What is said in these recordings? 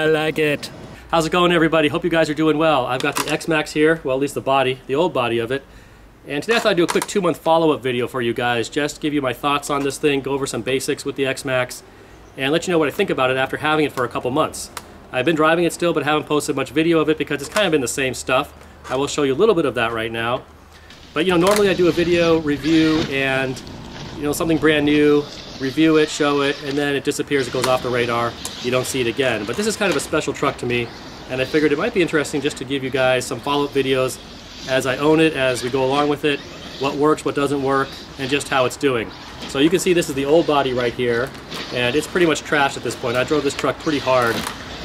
I like it. How's it going, everybody? Hope you guys are doing well. I've got the X-Maxx here, well, at least the body, the old body of it. And today I thought I'd do a quick 2-month follow-up video for you guys, just to give you my thoughts on this thing, go over some basics with the X-Maxx, and let you know what I think about it after having it for a couple months. I've been driving it still, but haven't posted much video of it because it's kind of been the same stuff. I will show you a little bit of that right now. But normally I do a video review and something brand new, review it, show it, and then it disappears, it goes off the radar, you don't see it again. But this is kind of a special truck to me, and I figured it might be interesting just to give you guys some follow-up videos as I own it, as we go along with it, what works, what doesn't work, and just how it's doing. So you can see this is the old body right here, and it's pretty much trashed at this point. I drove this truck pretty hard,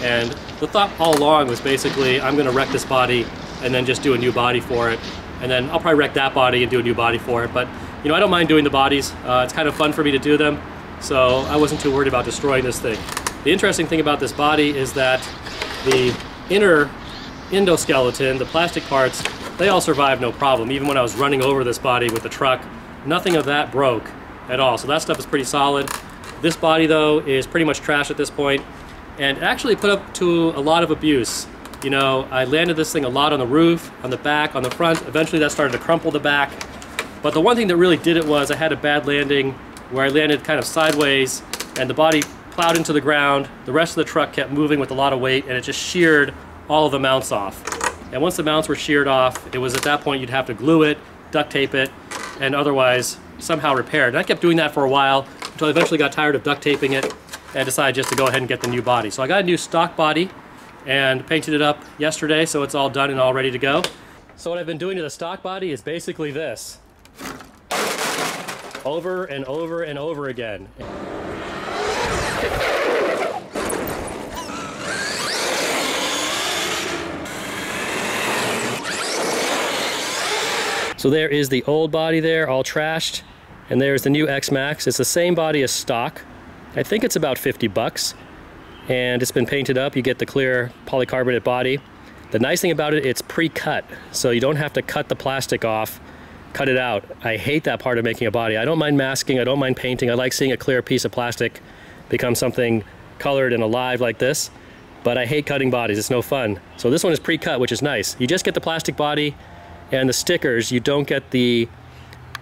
and the thought all along was basically I'm going to wreck this body and then just do a new body for it, and then I'll probably wreck that body and do a new body for it. But I don't mind doing the bodies. It's kind of fun for me to do them, so I wasn't too worried about destroying this thing. The interesting thing about this body is that the inner endoskeleton, the plastic parts, they all survived no problem. Even when I was running over this body with the truck, nothing of that broke at all. So that stuff is pretty solid. This body, though, is pretty much trash at this point, and actually put up to a lot of abuse. I landed this thing a lot on the roof, on the back, on the front. Eventually that started to crumple the back. But the one thing that really did it was I had a bad landing where I landed kind of sideways and the body plowed into the ground. The rest of the truck kept moving with a lot of weight, and it just sheared all of the mounts off. And once the mounts were sheared off, it was at that point you'd have to glue it, duct tape it, and otherwise somehow repair it. And I kept doing that for a while until I eventually got tired of duct taping it and decided just to go ahead and get the new body. So I got a new stock body and painted it up yesterday, so it's all done and all ready to go. So what I've been doing to the stock body is basically this. Over and over and over again. So there is the old body there, all trashed, and there's the new X-Maxx. It's the same body as stock. I think it's about 50 bucks, and it's been painted up. You get the clear polycarbonate body. The nice thing about it, it's pre-cut, so you don't have to cut the plastic off, cut it out. I hate that part of making a body. I don't mind masking, I don't mind painting. I like seeing a clear piece of plastic become something colored and alive like this, but I hate cutting bodies, it's no fun. So this one is pre-cut, which is nice. You just get the plastic body and the stickers. You don't get the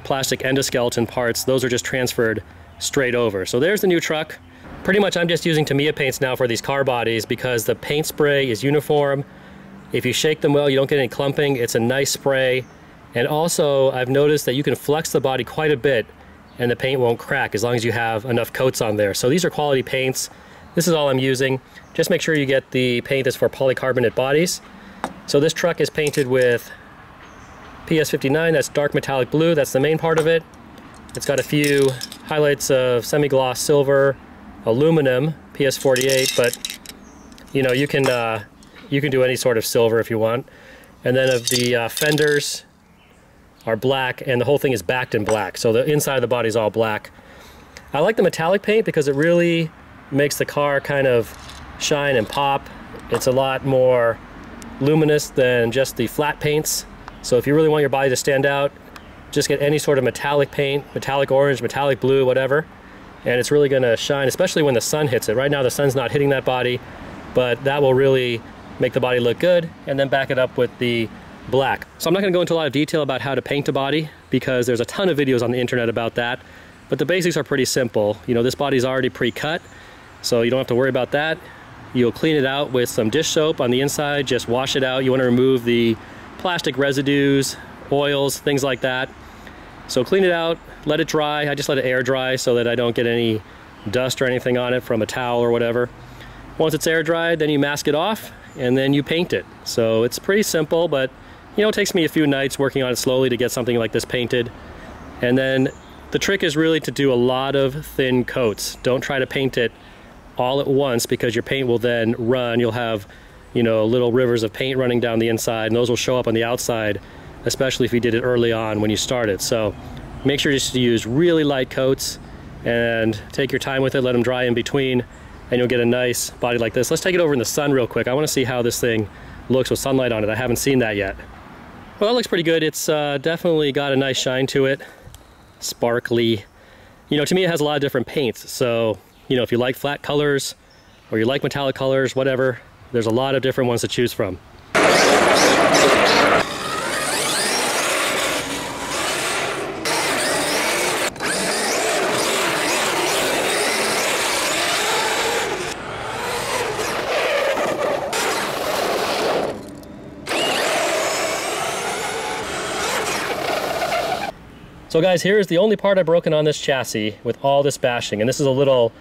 plastic endoskeleton parts. Those are just transferred straight over. So there's the new truck. Pretty much I'm just using Tamiya paints now for these car bodies because the paint spray is uniform. If you shake them well, you don't get any clumping. It's a nice spray. And also I've noticed that you can flex the body quite a bit and the paint won't crack as long as you have enough coats on there. So these are quality paints. This is all I'm using. Just make sure you get the paint that's for polycarbonate bodies. So this truck is painted with PS59, that's dark metallic blue, that's the main part of it. It's got a few highlights of semi-gloss silver, aluminum, PS48, but you can do any sort of silver if you want. And then of the fenders are black, and the whole thing is backed in black, so the inside of the body is all black. I like the metallic paint because it really makes the car kind of shine and pop. It's a lot more luminous than just the flat paints. So if you really want your body to stand out, just get any sort of metallic paint, metallic orange, metallic blue, whatever, and it's really gonna shine, especially when the sun hits it. Right now the sun's not hitting that body, but that will really make the body look good, and then back it up with the black. So I'm not gonna go into a lot of detail about how to paint a body because there's a ton of videos on the internet about that, but the basics are pretty simple. This body's already pre-cut, so you don't have to worry about that. You'll clean it out with some dish soap on the inside, just wash it out. You wanna remove the plastic residues, oils, things like that. So clean it out, let it dry. I just let it air dry so that I don't get any dust or anything on it from a towel or whatever. Once it's air dried, then you mask it off and then you paint it. So it's pretty simple, but it takes me a few nights working on it slowly to get something like this painted. And then the trick is really to do a lot of thin coats. Don't try to paint it all at once because your paint will then run. You'll have little rivers of paint running down the inside, and those will show up on the outside, especially if you did it early on when you started. So make sure just to use really light coats and take your time with it, let them dry in between, and you'll get a nice body like this. Let's take it over in the sun real quick. I want to see how this thing looks with sunlight on it. I haven't seen that yet. Well, it looks pretty good. It's definitely got a nice shine to it. Sparkly. To me it has a lot of different paints. So, if you like flat colors, or you like metallic colors, whatever. There's a lot of different ones to choose from. So guys, here's the only part I've broken on this chassis with all this bashing, and this is a little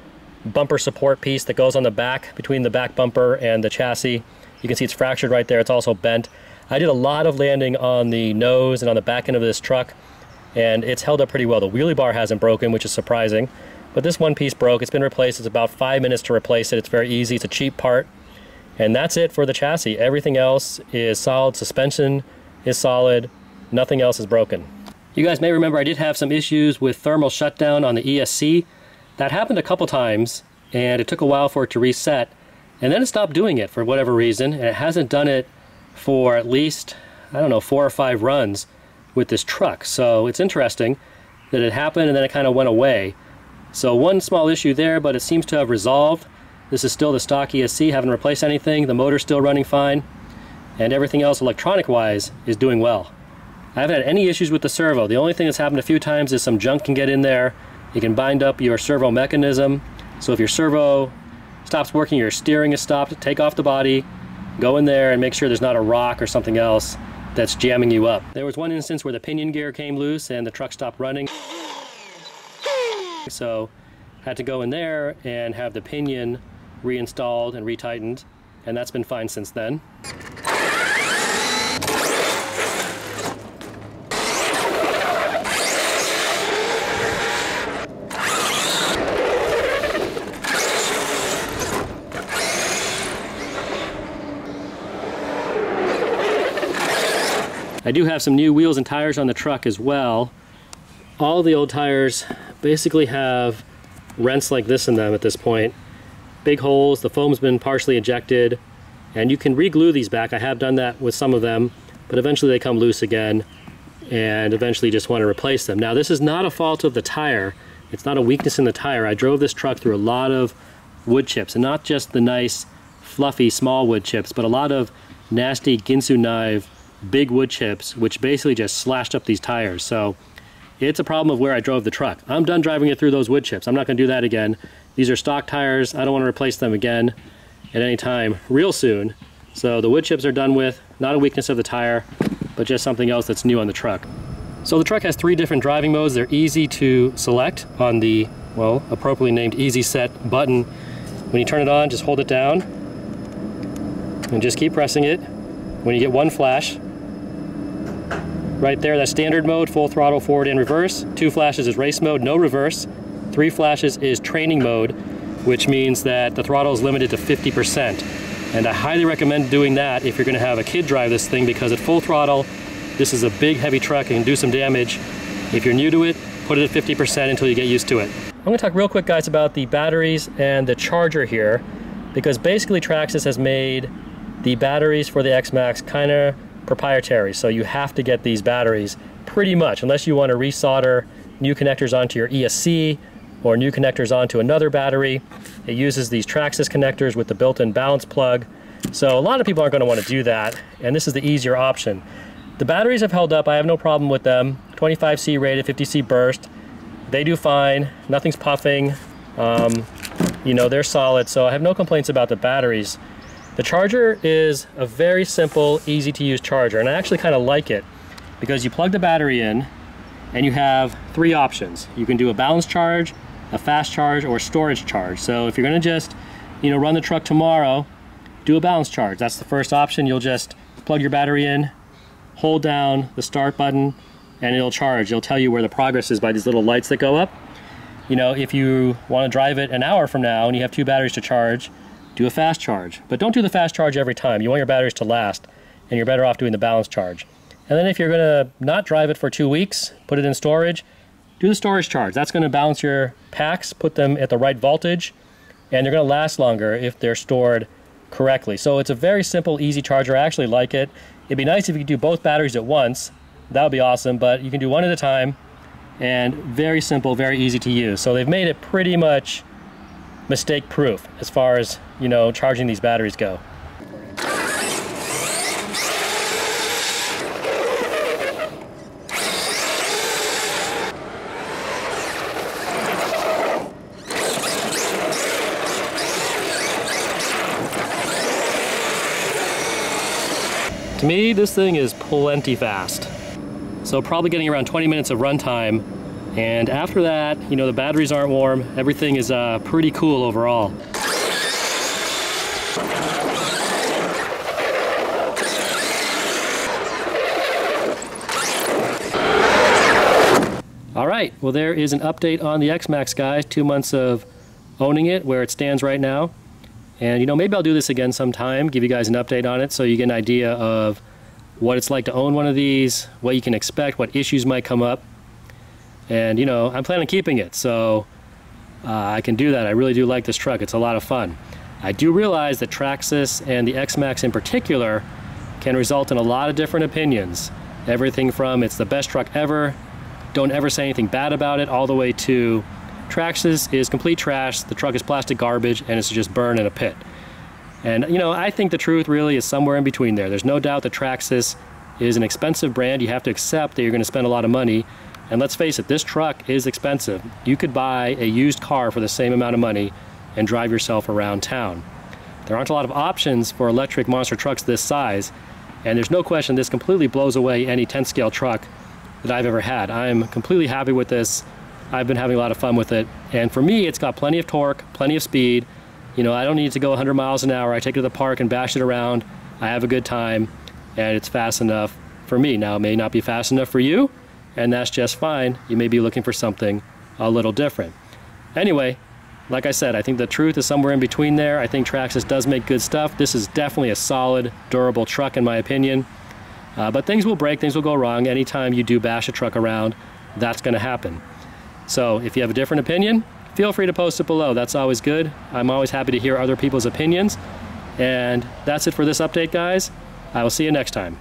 bumper support piece that goes on the back, between the back bumper and the chassis. You can see it's fractured right there. It's also bent. I did a lot of landing on the nose and on the back end of this truck, and it's held up pretty well. The wheelie bar hasn't broken, which is surprising, but this one piece broke. It's been replaced. It's about 5 minutes to replace it. It's very easy. It's a cheap part, and that's it for the chassis. Everything else is solid. Suspension is solid. Nothing else is broken. You guys may remember I did have some issues with thermal shutdown on the ESC. That happened a couple times, and it took a while for it to reset, and then it stopped doing it for whatever reason, and it hasn't done it for at least, I don't know, 4 or 5 runs with this truck. So it's interesting that it happened and then it kind of went away. So one small issue there, but it seems to have resolved. This is still the stock ESC, haven't replaced anything. The motor's still running fine, and everything else electronic-wise is doing well. I haven't had any issues with the servo. The only thing that's happened a few times is some junk can get in there. You can bind up your servo mechanism. So if your servo stops working, your steering is stopped, take off the body, go in there and make sure there's not a rock or something else that's jamming you up. There was one instance where the pinion gear came loose and the truck stopped running. So had to go in there and have the pinion reinstalled and retightened, and that's been fine since then. I do have some new wheels and tires on the truck as well. All the old tires basically have rents like this in them at this point. Big holes, the foam's been partially ejected, and you can re-glue these back. I have done that with some of them, but eventually they come loose again, and eventually you just want to replace them. Now this is not a fault of the tire. It's not a weakness in the tire. I drove this truck through a lot of wood chips, and not just the nice, fluffy, small wood chips, but a lot of nasty Ginsu knife big wood chips, which basically just slashed up these tires. So it's a problem of where I drove the truck. I'm done driving it through those wood chips. I'm not going to do that again. These are stock tires. I don't want to replace them again at any time real soon. So the wood chips are done with. Not a weakness of the tire, but just something else that's new on the truck. So the truck has 3 different driving modes. They're easy to select on the, well, appropriately named Easy Set button. When you turn it on, just hold it down and just keep pressing it. When you get one flash, right there, that's standard mode, full throttle, forward and reverse. 2 flashes is race mode, no reverse. 3 flashes is training mode, which means that the throttle is limited to 50%. And I highly recommend doing that if you're going to have a kid drive this thing, because at full throttle, this is a big heavy truck and can do some damage. If you're new to it, put it at 50% until you get used to it. I'm going to talk real quick, guys, about the batteries and the charger here, because basically Traxxas has made the batteries for the X-Maxx kind of proprietary, so you have to get these batteries pretty much, unless you want to resolder new connectors onto your ESC or new connectors onto another battery. It uses these Traxxas connectors with the built-in balance plug, so a lot of people aren't going to want to do that, and this is the easier option. The batteries have held up. I have no problem with them. 25C rated, 50C burst. They do fine. Nothing's puffing. You know, they're solid, so I have no complaints about the batteries. The charger is a very simple, easy to use charger, and I actually kind of like it because you plug the battery in and you have 3 options. You can do a balance charge, a fast charge, or a storage charge. So if you're going to just, you know, run the truck tomorrow, do a balance charge. That's the first option. You'll just plug your battery in, hold down the start button, and it'll charge. It'll tell you where the progress is by these little lights that go up. You know, if you want to drive it an hour from now and you have 2 batteries to charge, do a fast charge. But don't do the fast charge every time. You want your batteries to last, and you're better off doing the balance charge. And then if you're gonna not drive it for 2 weeks, put it in storage, do the storage charge. That's gonna balance your packs, put them at the right voltage, and they're gonna last longer if they're stored correctly. So it's a very simple, easy charger. I actually like it. It'd be nice if you could do both batteries at once. That would be awesome, but you can do one at a time, and very simple, very easy to use. So they've made it pretty much mistake proof as far as you know, charging these batteries go. To me, this thing is plenty fast. So probably getting around 20 minutes of runtime. And after that, you know, the batteries aren't warm. Everything is pretty cool overall. All right, well, there is an update on the X-Maxx, guys. 2 months of owning it, where it stands right now. And, you know, maybe I'll do this again sometime, give you guys an update on it so you get an idea of what it's like to own one of these, what you can expect, what issues might come up. And, you know, I'm planning on keeping it, so I can do that. I really do like this truck. It's a lot of fun. I do realize that Traxxas and the X-Maxx in particular can result in a lot of different opinions. Everything from it's the best truck ever, don't ever say anything bad about it, all the way to Traxxas is complete trash, the truck is plastic garbage, and it's just burned in a pit. And, you know, I think the truth really is somewhere in between there. There's no doubt that Traxxas is an expensive brand. You have to accept that you're going to spend a lot of money. And let's face it, this truck is expensive. You could buy a used car for the same amount of money and drive yourself around town. There aren't a lot of options for electric monster trucks this size, and there's no question this completely blows away any 10 scale truck that I've ever had. I'm completely happy with this. I've been having a lot of fun with it, and for me it's got plenty of torque, plenty of speed. You know, I don't need to go 100 miles an hour. I take it to the park and bash it around. I have a good time, and it's fast enough for me. Now, it may not be fast enough for you, and that's just fine. You may be looking for something a little different. Anyway, like I said, I think the truth is somewhere in between there. I think Traxxas does make good stuff. This is definitely a solid, durable truck in my opinion. But things will break, things will go wrong. Anytime you do bash a truck around, that's going to happen. So if you have a different opinion, feel free to post it below. That's always good. I'm always happy to hear other people's opinions. And that's it for this update, guys. I will see you next time.